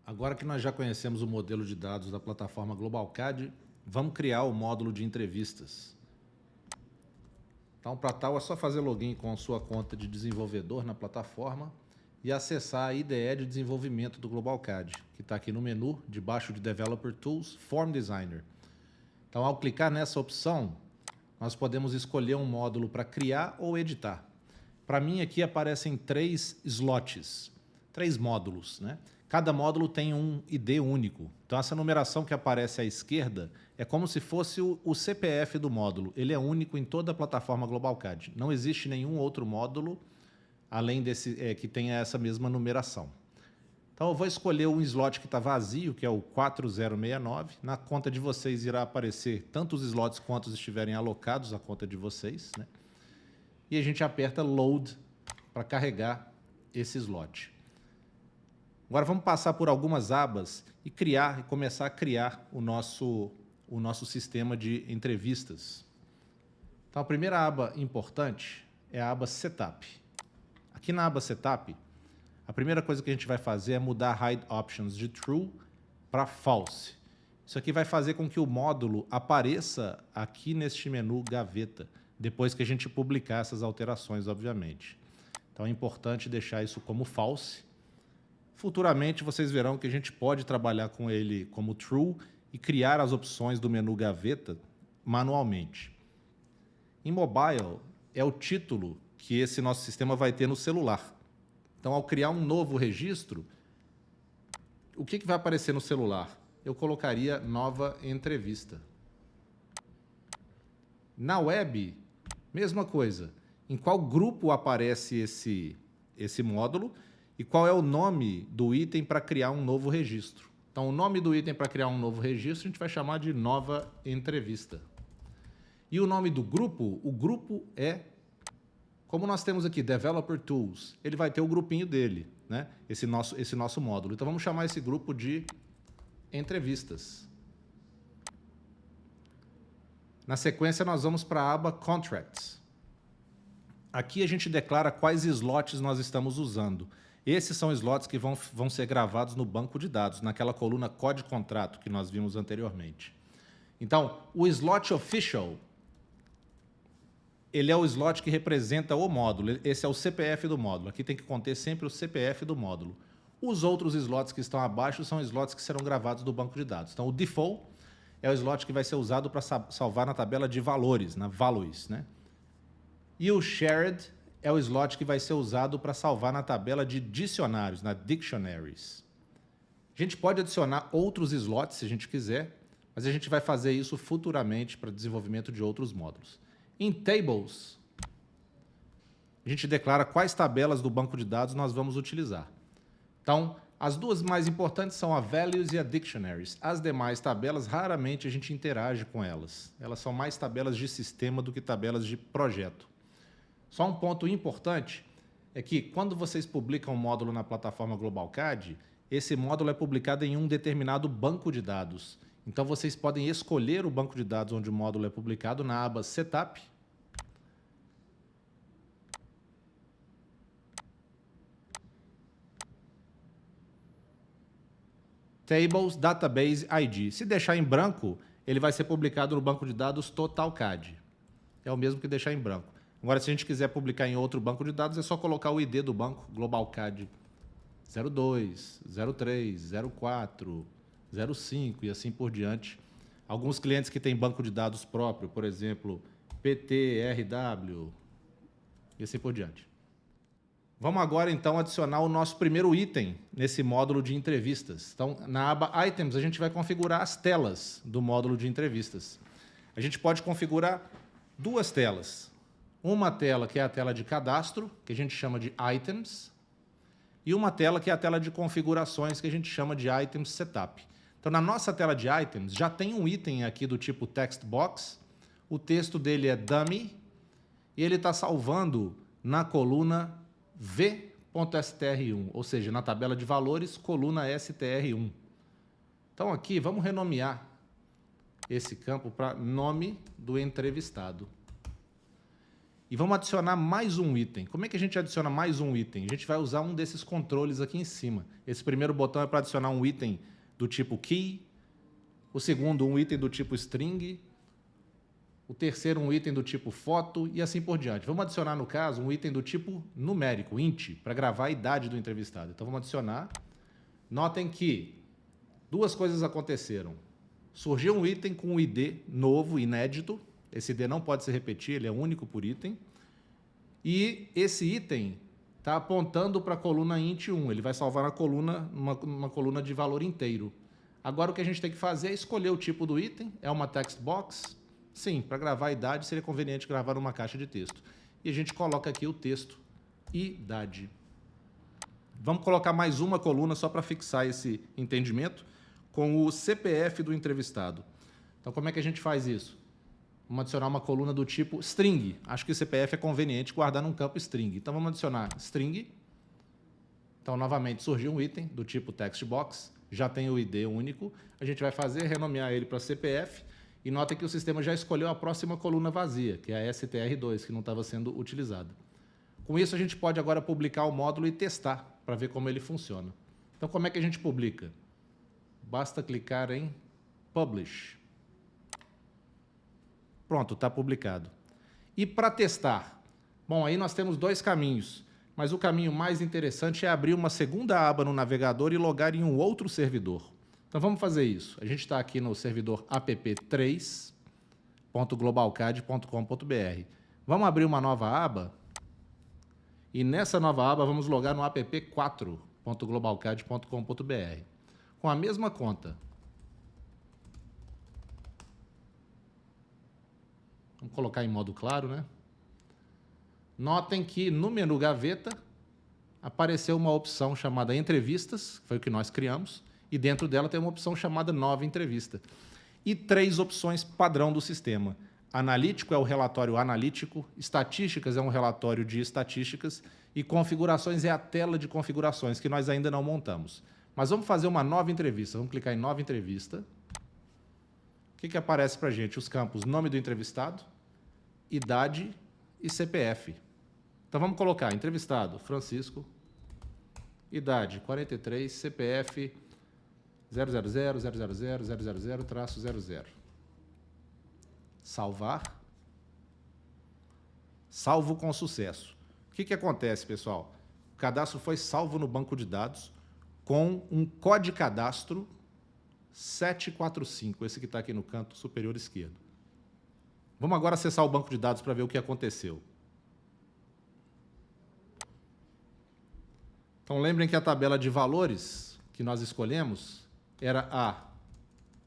Agora que nós já conhecemos o modelo de dados da plataforma GlobalCAD, vamos criar o módulo de entrevistas. Então, para tal, é só fazer login com a sua conta de desenvolvedor na plataforma e acessar a IDE de desenvolvimento do GlobalCAD, que está aqui no menu, debaixo de Developer Tools, Form Designer. Então, ao clicar nessa opção, nós podemos escolher um módulo para criar ou editar. Para mim, aqui aparecem 3 slots, 3 módulos, né? Cada módulo tem um ID único. Então, essa numeração que aparece à esquerda é como se fosse o CPF do módulo. Ele é único em toda a plataforma GlobalCAD. Não existe nenhum outro módulo além desse que tenha essa mesma numeração. Então, eu vou escolher um slot que está vazio, que é o 4069. Na conta de vocês irá aparecer tantos slots quantos estiverem alocados à conta de vocês, né? E a gente aperta Load para carregar esse slot. Agora vamos passar por algumas abas e começar a criar o nosso sistema de entrevistas. Então, a primeira aba importante é a aba Setup. Aqui na aba Setup, a primeira coisa que a gente vai fazer é mudar Hide Options de True para False. Isso aqui vai fazer com que o módulo apareça aqui neste menu Gaveta, depois que a gente publicar essas alterações, obviamente. Então é importante deixar isso como False. Futuramente vocês verão que a gente pode trabalhar com ele como True e criar as opções do menu Gaveta manualmente. Em Mobile é o título que esse nosso sistema vai ter no celular. Então, ao criar um novo registro, o que vai aparecer no celular? Eu colocaria nova entrevista. Na web, mesma coisa. Em qual grupo aparece esse módulo e qual é o nome do item para criar um novo registro. Então, o nome do item para criar um novo registro a gente vai chamar de nova entrevista. E o nome do grupo, o grupo é, como nós temos aqui, Developer Tools, ele vai ter o grupinho dele, né? Esse nosso módulo. Então, vamos chamar esse grupo de entrevistas. Na sequência, nós vamos para a aba Contracts. Aqui a gente declara quais slots nós estamos usando. Esses são slots que vão ser gravados no banco de dados, naquela coluna Código Contrato que nós vimos anteriormente. Então, o slot Official, ele é o slot que representa o módulo. Esse é o CPF do módulo. Aqui tem que conter sempre o CPF do módulo. Os outros slots que estão abaixo são slots que serão gravados do banco de dados. Então, o Default é o slot que vai ser usado para salvar na tabela de valores, na Values, né? E o Shared é o slot que vai ser usado para salvar na tabela de dicionários, na Dictionaries. A gente pode adicionar outros slots se a gente quiser, mas a gente vai fazer isso futuramente para desenvolvimento de outros módulos. Em Tables, a gente declara quais tabelas do banco de dados nós vamos utilizar. Então, as duas mais importantes são a Values e a Dictionaries. As demais tabelas, raramente a gente interage com elas. Elas são mais tabelas de sistema do que tabelas de projeto. Só um ponto importante é que quando vocês publicam um módulo na plataforma GlobalCAD, esse módulo é publicado em um determinado banco de dados. Então, vocês podem escolher o banco de dados onde o módulo é publicado na aba Setup. Tables Database ID. Se deixar em branco, ele vai ser publicado no banco de dados TotalCAD. É o mesmo que deixar em branco. Agora, se a gente quiser publicar em outro banco de dados, é só colocar o ID do banco, GlobalCAD 02, 03, 04, 05 e assim por diante. Alguns clientes que têm banco de dados próprio, por exemplo, PTRW e assim por diante. Vamos agora, então, adicionar o nosso primeiro item nesse módulo de entrevistas. Então, na aba Items, a gente vai configurar as telas do módulo de entrevistas. A gente pode configurar 2 telas. Uma tela que é a tela de cadastro, que a gente chama de Items, e uma tela que é a tela de configurações, que a gente chama de Items Setup. Então, na nossa tela de Items, já tem um item aqui do tipo Text Box, o texto dele é Dummy, e ele está salvando na coluna v.str1, ou seja, na tabela de valores, coluna str1. Então, aqui, vamos renomear esse campo para nome do entrevistado. e vamos adicionar mais um item. Como é que a gente adiciona mais um item? A gente vai usar um desses controles aqui em cima. Esse primeiro botão é para adicionar um item do tipo key, o segundo um item do tipo string, o terceiro um item do tipo foto e assim por diante. Vamos adicionar, no caso, um item do tipo numérico, int, para gravar a idade do entrevistado. Então vamos adicionar. Notem que duas coisas aconteceram. Surgiu um item com um ID novo, inédito. Esse ID não pode se repetir, ele é único por item. E esse item está apontando para a coluna int1. Ele vai salvar na coluna, uma coluna de valor inteiro. Agora o que a gente tem que fazer é escolher o tipo do item. É uma text box? Sim, para gravar a idade seria conveniente gravar numa caixa de texto. E a gente coloca aqui o texto idade. Vamos colocar mais uma coluna só para fixar esse entendimento com o CPF do entrevistado. Então, como é que a gente faz isso? Vamos adicionar uma coluna do tipo string. Acho que o CPF é conveniente guardar num campo string. Então, vamos adicionar string. Então, novamente, surgiu um item do tipo text box. Já tem o ID único. A gente vai fazer, renomear ele para CPF. E nota que o sistema já escolheu a próxima coluna vazia, que é a str2, que não estava sendo utilizada. Com isso, a gente pode agora publicar o módulo e testar, para ver como ele funciona. Então, como é que a gente publica? Basta clicar em Publish. Pronto, está publicado. E para testar? Bom, aí nós temos dois caminhos, mas o caminho mais interessante é abrir uma segunda aba no navegador e logar em um outro servidor. Então vamos fazer isso. A gente está aqui no servidor app3.globalcad.com.br. Vamos abrir uma nova aba e nessa nova aba vamos logar no app4.globalcad.com.br com a mesma conta. Vamos colocar em modo claro, né? Notem que no menu gaveta apareceu uma opção chamada entrevistas, que foi o que nós criamos, e dentro dela tem uma opção chamada nova entrevista. E três opções padrão do sistema. Analítico é o relatório analítico, estatísticas é um relatório de estatísticas e configurações é a tela de configurações que nós ainda não montamos. Mas vamos fazer uma nova entrevista. Vamos clicar em nova entrevista. O que aparece para a gente? Os campos nome do entrevistado, idade e CPF. Então vamos colocar entrevistado, Francisco, idade 43, CPF 000000000-00. Salvar. Salvo com sucesso. O que acontece, pessoal? O cadastro foi salvo no banco de dados com um código cadastro 745, esse que está aqui no canto superior esquerdo. Vamos agora acessar o banco de dados para ver o que aconteceu. Então, lembrem que a tabela de valores que nós escolhemos era a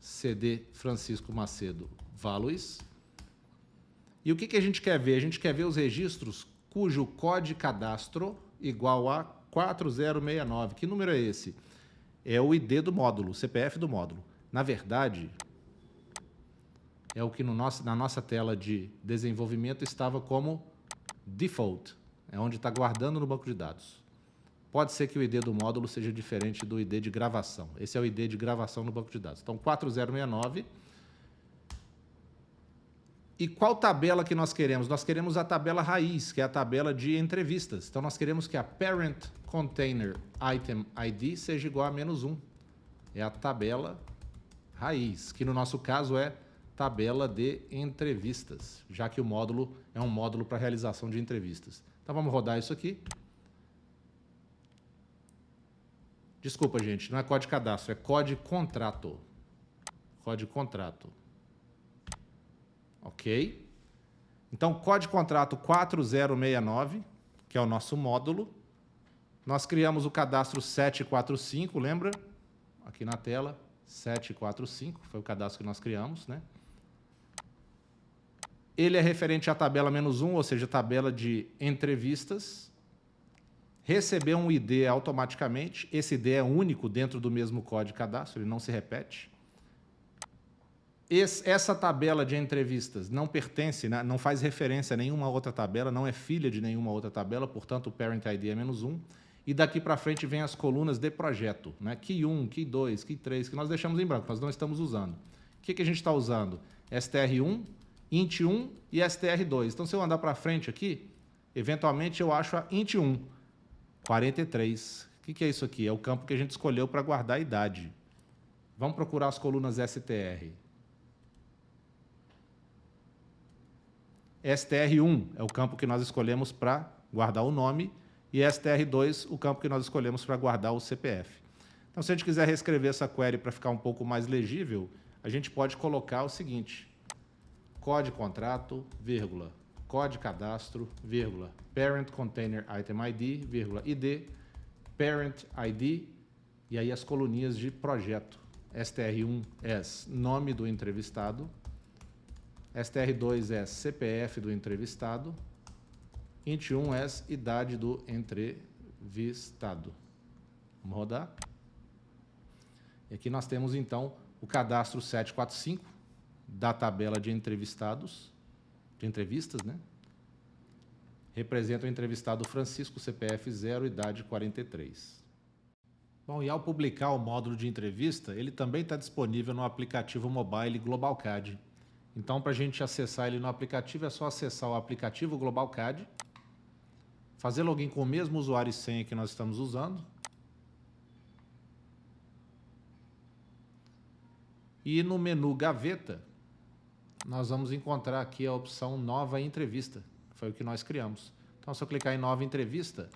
CD Francisco Macedo Values. E o que a gente quer ver? A gente quer ver os registros cujo código cadastro igual a 4069. Que número é esse? É o ID do módulo, o CPF do módulo. Na verdade, é o que na nossa tela de desenvolvimento estava como default. É onde está guardando no banco de dados. Pode ser que o ID do módulo seja diferente do ID de gravação. Esse é o ID de gravação no banco de dados. Então, 4069. E qual tabela que nós queremos? Nós queremos a tabela raiz, que é a tabela de entrevistas. Então, nós queremos que a parent container item ID seja igual a -1. É a tabela raiz, que no nosso caso é tabela de entrevistas, já que o módulo é um módulo para realização de entrevistas. Então, vamos rodar isso aqui. Desculpa, gente, não é código cadastro, é código contrato. Código contrato. Ok? Então, código contrato 4069, que é o nosso módulo. Nós criamos o cadastro 745, lembra? Aqui na tela, 745, foi o cadastro que nós criamos, né? Ele é referente à tabela -1, ou seja, tabela de entrevistas. Recebeu um ID automaticamente. Esse ID é único dentro do mesmo código cadastro, ele não se repete. Essa tabela de entrevistas não pertence, né, não faz referência a nenhuma outra tabela, não é filha de nenhuma outra tabela, portanto, o parent ID é -1. E daqui para frente vem as colunas de projeto, né? Key 1, Key 2, Key 3, que nós deixamos em branco, nós não estamos usando. O que a gente está usando? str1 int1 e str2. Então, se eu andar para frente aqui, eventualmente eu acho a int1, 43. O que é isso aqui? É o campo que a gente escolheu para guardar a idade. Vamos procurar as colunas str. str1 é o campo que nós escolhemos para guardar o nome e str2 o campo que nós escolhemos para guardar o CPF. Então, se a gente quiser reescrever essa query para ficar um pouco mais legível, a gente pode colocar o seguinte: code contrato, vírgula, code cadastro, vírgula, parent container item ID, vírgula, id, parent ID, e aí as coluninhas de projeto. str1 é nome do entrevistado, str2 é CPF do entrevistado, int1 é idade do entrevistado. Vamos rodar. E aqui nós temos, então, o cadastro 745 da tabela de entrevistados, de entrevistas, né? Representa o entrevistado Francisco, CPF 0, idade 43. Bom, e ao publicar o módulo de entrevista, ele também está disponível no aplicativo mobile GlobalCAD. Então, para a gente acessar ele no aplicativo, é só acessar o aplicativo GlobalCAD, fazer login com o mesmo usuário e senha que nós estamos usando, e no menu Gaveta, nós vamos encontrar aqui a opção Nova Entrevista, que foi o que nós criamos. Então, se eu clicar em Nova Entrevista,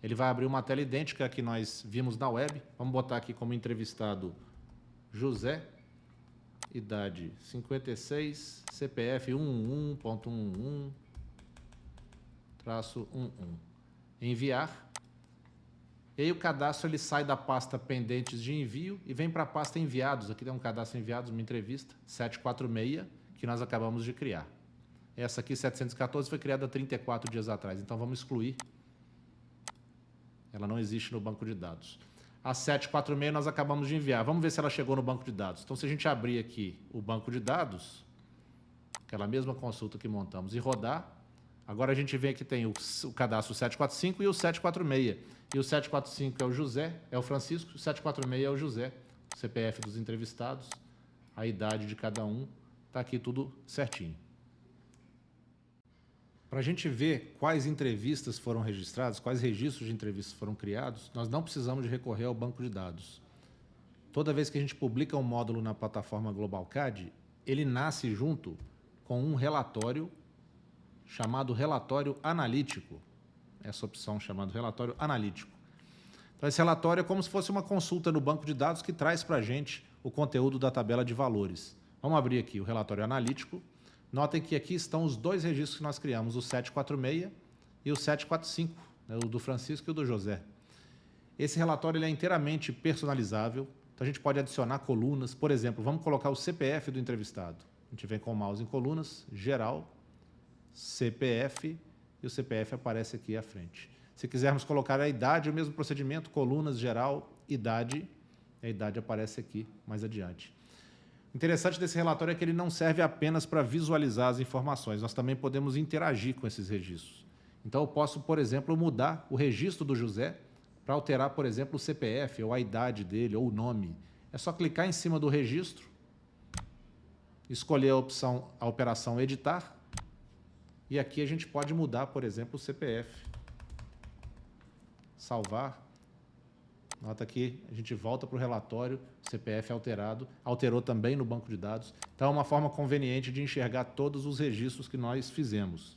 ele vai abrir uma tela idêntica que nós vimos na web. Vamos botar aqui como entrevistado José, idade 56, CPF 111.11-11. Enviar. E aí o cadastro ele sai da pasta pendentes de envio e vem para a pasta enviados. Aqui tem um cadastro enviados, uma entrevista, 746, que nós acabamos de criar. Essa aqui, 714, foi criada 34 dias atrás. Então, vamos excluir. Ela não existe no banco de dados. A 746 nós acabamos de enviar. Vamos ver se ela chegou no banco de dados. Então, se a gente abrir aqui o banco de dados, aquela mesma consulta que montamos, e rodar, agora a gente vê que tem o cadastro 745 e o 746. E o 745 é o José, é o Francisco, o 746 é o José, o CPF dos entrevistados, a idade de cada um, está aqui tudo certinho. Para a gente ver quais entrevistas foram registradas, quais registros de entrevistas foram criados, nós não precisamos de recorrer ao banco de dados. Toda vez que a gente publica um módulo na plataforma GlobalCAD, ele nasce junto com um relatório chamado relatório analítico. Essa opção chamada relatório analítico. Então, esse relatório é como se fosse uma consulta no banco de dados que traz para a gente o conteúdo da tabela de valores. Vamos abrir aqui o relatório analítico. Notem que aqui estão os dois registros que nós criamos, o 746 e o 745, né, o do Francisco e o do José. Esse relatório ele é inteiramente personalizável, então a gente pode adicionar colunas. Por exemplo, vamos colocar o CPF do entrevistado. A gente vem com o mouse em colunas, geral, CPF, e o CPF aparece aqui à frente. Se quisermos colocar a idade, o mesmo procedimento, colunas, geral, idade, a idade aparece aqui mais adiante. O interessante desse relatório é que ele não serve apenas para visualizar as informações, nós também podemos interagir com esses registros. Então, eu posso, por exemplo, mudar o registro do José para alterar, por exemplo, o CPF, ou a idade dele, ou o nome. É só clicar em cima do registro, escolher a operação editar, e aqui a gente pode mudar, por exemplo, o CPF. Salvar. Nota que a gente volta para o relatório, CPF alterado, alterou também no banco de dados. Então, é uma forma conveniente de enxergar todos os registros que nós fizemos.